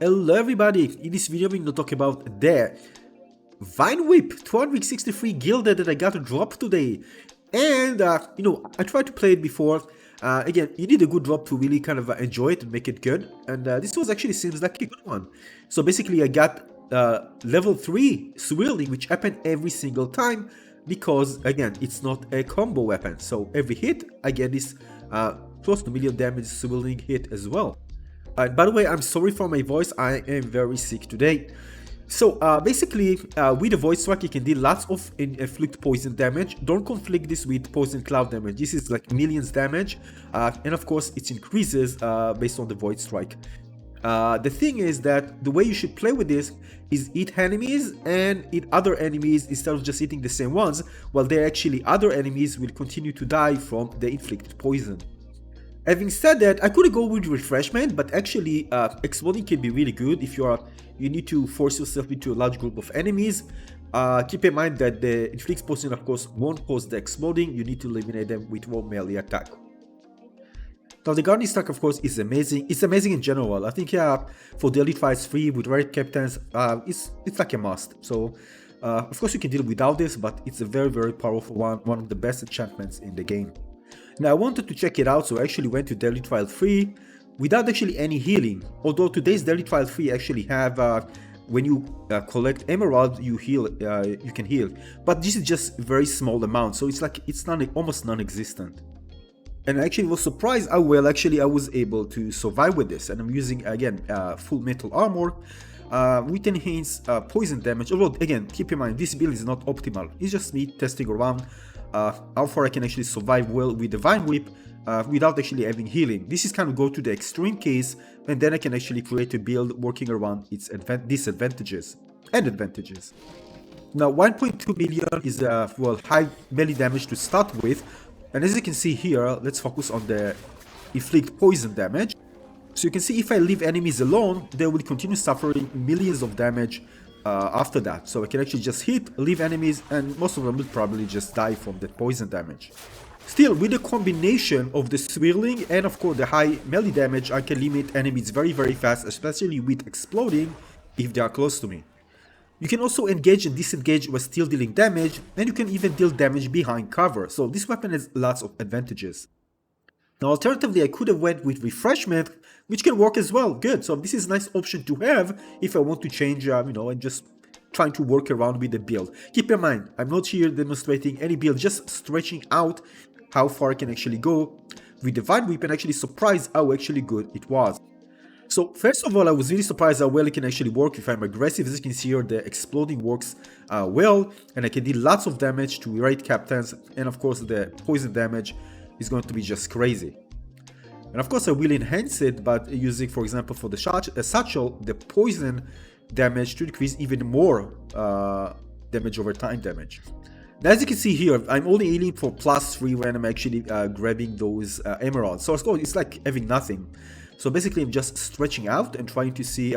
Hello everybody, in this video I'm going to talk about the Vine Whip 263 Gilded that I got to drop today. And I tried to play it before. Again, you need a good drop to really kind of enjoy it and make it good. And this was actually seems like a good one. So basically I got level 3 swirling, which happened every single time because again it's not a combo weapon. So every hit I get this close to million damage swirling hit as well. By the way, I'm sorry for my voice, I am very sick today. So basically, with the Void Strike, you can deal lots of inflict poison damage. Don't conflict this with poison cloud damage. This is like millions damage, and of course it increases based on the Void Strike. The thing is that the way you should play with this is eat enemies and eat other enemies instead of just eating the same ones, while there actually other enemies will continue to die from the inflicted poison. Having said that, I could go with refreshment, but actually exploding can be really good if you need to force yourself into a large group of enemies. Keep in mind that the inflict poison of course won't cause the exploding, you need to eliminate them with one melee attack. Now the gardening stack of course is amazing, it's amazing in general. I think for the Elite Fights 3 with rare captains, it's like a must. So of course you can deal without this, but it's a very powerful one of the best enchantments in the game. Now I wanted to check it out, so I actually went to Daily Trial 3 without actually any healing. Although today's Daily Trial 3 actually have when you collect emerald, you can heal. But this is just a very small amount, so it's like almost non-existent. And I actually was surprised how well actually I was able to survive with this. And I'm using again full metal armor with enhanced poison damage. Although again, keep in mind this build is not optimal. It's just me testing around. How far I can actually survive well with the Vine Whip without actually having healing. This is kind of go to the extreme case, and then I can actually create a build working around its disadvantages and advantages. Now 1.2 million is high melee damage to start with, and as you can see here, let's focus on the inflict poison damage. So you can see if I leave enemies alone, they will continue suffering millions of damage after that. So I can actually just leave enemies, and most of them will probably just die from that poison damage. Still, with the combination of the swirling and of course the high melee damage, I can limit enemies very fast, especially with exploding if they are close to me. You can also engage and disengage while still dealing damage, and you can even deal damage behind cover, so this weapon has lots of advantages. Now alternatively I could have went with refreshment, which can work as well, good. So this is a nice option to have if I want to change, and just trying to work around with the build. Keep in mind, I'm not here demonstrating any build, just stretching out how far I can actually go with the Vine Whip, and actually surprised how actually good it was. So first of all, I was really surprised how well it can actually work if I'm aggressive. As you can see here, the exploding works well, and I can deal lots of damage to raid captains, and of course the poison damage is going to be just crazy. And of course I will enhance it by using, for example, for the satchel, the poison damage to increase even more damage over time damage. Now as you can see here, I'm only healing for +3 when I'm actually grabbing those emeralds. So it's like having nothing. So basically I'm just stretching out and trying to see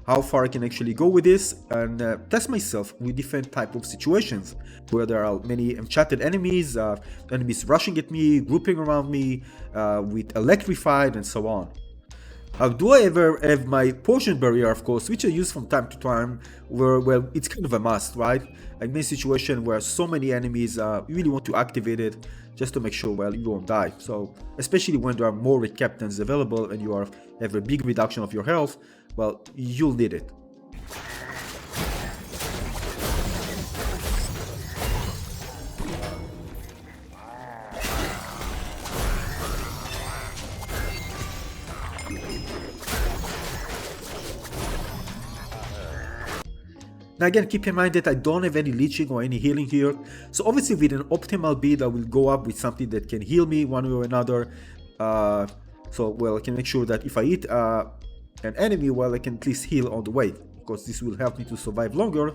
how far I can actually go with this, and test myself with different type of situations where there are many enchanted enemies, enemies rushing at me, grouping around me, with electrified and so on. Do I ever have my potion barrier, of course, which I use from time to time, where, well, it's kind of a must, right? I'm in a situation where so many enemies, you really want to activate it just to make sure, well, you won't die. So, especially when there are more red captains available and you have a big reduction of your health, well, you'll need it. Now again, keep in mind that I don't have any leeching or any healing here, so obviously with an optimal build I will go up with something that can heal me one way or another. So well, I can make sure that if I hit an enemy, well, I can at least heal on the way, because this will help me to survive longer.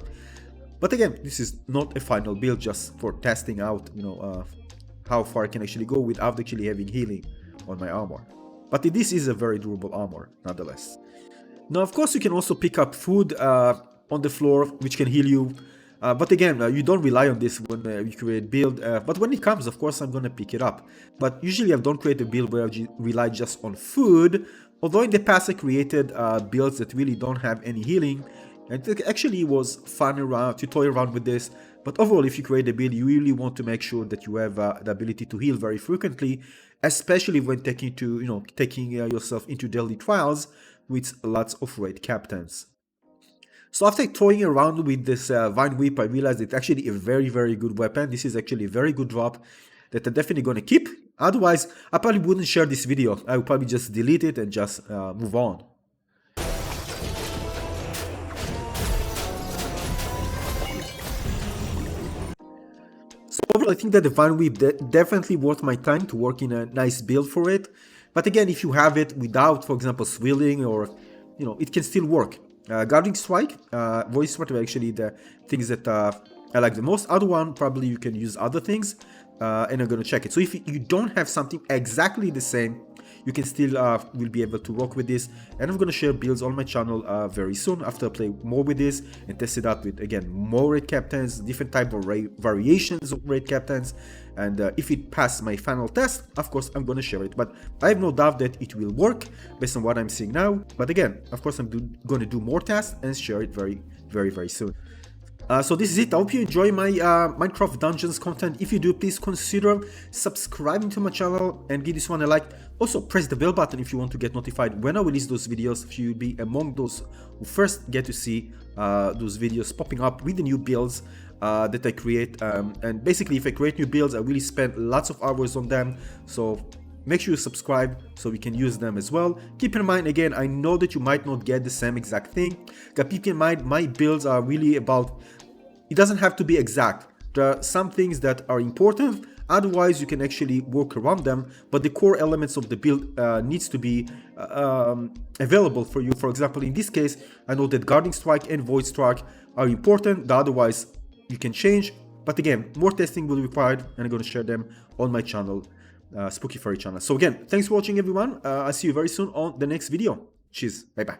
But again, this is not a final build, just for testing out, how far I can actually go without actually having healing on my armor. But this is a very durable armor nonetheless. Now of course you can also pick up food on the floor, which can heal you. But again, you don't rely on this when you create build, but when it comes, of course, I'm gonna pick it up. But usually I don't create a build where I rely just on food, although in the past I created builds that really don't have any healing, and it actually was fun to toy around with this. But overall, if you create a build, you really want to make sure that you have the ability to heal very frequently, especially when taking yourself into daily trials with lots of raid captains. So after toying around with this Vine Whip, I realized it's actually a very, very good weapon. This is actually a very good drop that I'm definitely going to keep. Otherwise, I probably wouldn't share this video. I would probably just delete it and just move on. So overall, I think that the Vine Whip definitely worth my time to work in a nice build for it. But again, if you have it without, for example, swilling or, it can still work. Guarding Strike, Voice Strike are actually the things that I like the most. Other one, probably you can use other things, and I'm gonna check it. So if you don't have something exactly the same, you can still will be able to work with this. And I'm gonna share builds on my channel very soon after I play more with this and test it out with, again, more raid captains, different type of variations of raid captains. And if it passes my final test, of course, I'm gonna share it. But I have no doubt that it will work based on what I'm seeing now. But again, of course, I'm gonna do more tests and share it very, very, very soon. So this is it. I hope you enjoy my Minecraft Dungeons content. If you do, please consider subscribing to my channel and give this one a like. Also, press the bell button if you want to get notified when I release those videos. If you'll be among those who first get to see those videos popping up with the new builds that I create. And basically, if I create new builds, I really spend lots of hours on them. So make sure you subscribe so we can use them as well. Keep in mind, again, I know that you might not get the same exact thing. But keep in mind, my builds are really about, it doesn't have to be exact. There are some things that are important, otherwise you can actually work around them, but the core elements of the build needs to be available for you. For example, in this case, I know that Guarding Strike and Void Strike are important, otherwise you can change. But again, more testing will be required, and I'm going to share them on my channel, Spooky Fairy channel. So again, thanks for watching, everyone. I'll see you very soon on the next video. Cheers. Bye bye.